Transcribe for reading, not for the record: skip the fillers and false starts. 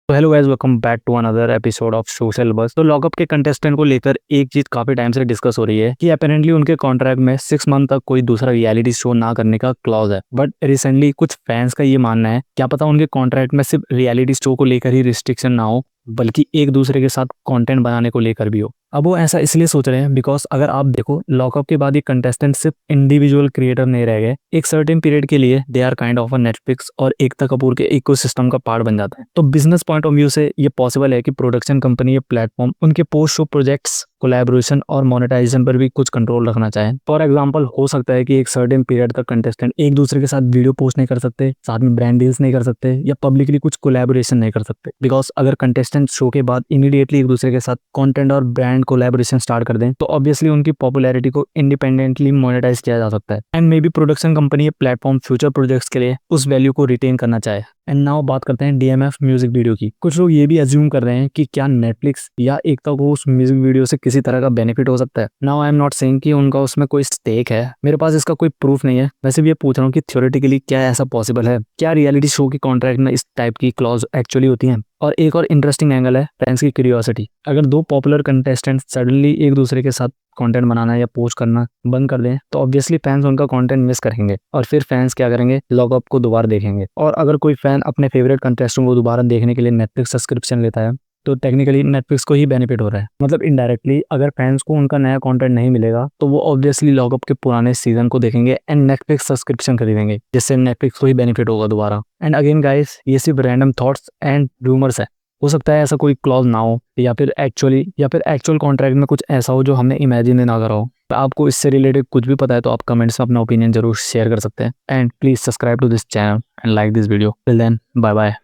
तो hello guys, welcome back to another episode of social bus. तो lockup के contestant को लेकर एक चीज काफी टाइम से डिस्कस हो रही है कि अपेरेंटली उनके कॉन्ट्रैक्ट में 6 मंथ तक कोई दूसरा रियलिटी शो ना करने का क्लॉज है। बट रिसेंटली कुछ फैंस का ये मानना है, क्या पता उनके कॉन्ट्रैक्ट में सिर्फ रियलिटी शो को लेकर ही रिस्ट्रिक्शन ना हो, बल्कि एक दूसरे के साथ कंटेंट बनाने को लेकर भी हो। अब वो ऐसा इसलिए सोच रहे हैं बिकॉज अगर आप देखो, लॉकअप के बाद ये कंटेस्टेंट सिर्फ इंडिविजुअल क्रिएटर नहीं रह गए, एक सर्टेन पीरियड के लिए they are kind of a Netflix और एकता कपूर के इकोसिस्टम का पार्ट बन जाता है। तो बिजनेस पॉइंट ऑफ व्यू से ये पॉसिबल है कि प्रोडक्शन कंपनी या प्लेटफॉर्म उनके पोस्ट शो प्रोजेक्ट्स, कोलैबोरेशन और मोनेटाइजेशन पर भी कुछ कंट्रोल रखना चाहे। फॉर एग्जांपल, हो सकता है कि एक सर्टेन पीरियड तक कंटेस्टेंट एक दूसरे के साथ वीडियो पोस्ट नहीं कर सकते, साथ में ब्रांड डील्स नहीं कर सकते या पब्लिकली कुछ कोलैबोरेशन नहीं कर सकते। बिकॉज अगर कंटेस्टेंट शो के बाद इमीडिएटली एक दूसरे के साथ कंटेंट और ब्रांड कोलैबोरेशन स्टार्ट कर दें, तो ऑब्वियसली उनकी पॉपुलैरिटी को इंडिपेंडेंटली मोनेटाइज किया जा सकता है। And may be production company या प्लेटफॉर्म फ्यूचर प्रोजेक्ट्स के लिए उस वैल्यू को रिटेन करना चाहे। एंड नाउ बात करते हैं डीएमएफ म्यूजिक वीडियो की। कुछ लोग ये भी अज्यूम कर रहे हैं कि क्या नेटफ्लिक्स या एकता को उस म्यूजिक वीडियो से किसी तरह का बेनिफिट हो सकता है। Now I am not saying कि उनका उसमें कोई स्टेक है, मेरे पास इसका कोई प्रूफ नहीं है। वैसे भी ये पूछ रहा हूँ कि थ्योरेटिकली क्या ऐसा पॉसिबल है, क्या रियलिटी शो की कॉन्ट्रैक्ट में इस टाइप की क्लॉज एक्चुअली होती हैं। और एक और इंटरेस्टिंग एंगल है फैंस की क्यूरियोसिटी। अगर दो पॉपुलर कंटेस्टेंट सडनली एक दूसरे के साथ कंटेंट बनाना या पोस्ट करना बंद कर दें, तो ऑब्वियसली फैंस उनका कंटेंट मिस करेंगे और फिर फैंस क्या करेंगे, लॉकअप को दोबारा देखेंगे। और अगर कोई फैन अपने फेवरेट कंटेस्टेंट को दोबारा देखने के लिए नेटफ्लिक्स सब्सक्रिप्शन लेता है, तो टेक्निकली नेटफ्लिक्स को ही बेनिफिट हो रहा है। मतलब इनडायरेक्टली अगर फैंस को उनका नया कंटेंट नहीं मिलेगा, तो वो ऑब्वियसली लॉकअप के पुराने सीजन को देखेंगे एंड नेटफ्लिक्स सब्सक्रिप्शन खरीदेंगे, जिससे नेटफ्लिक्स को ही बेनिफिट होगा दोबारा। एंड अगेन गाइस, ये सिर्फ रैंडम थॉट्स एंड रूमर्स है। हो सकता है ऐसा कोई क्लॉज ना हो, या फिर एक्चुअल कॉन्ट्रैक्ट में कुछ ऐसा हो जो हमने इमेजिन ना करा हो। आपको इससे रिलेटेड कुछ भी पता है तो आप कमेंट्स में अपना ओपिनियन जरूर शेयर कर सकते हैं। And please subscribe to this channel and like this video. Till then, bye bye.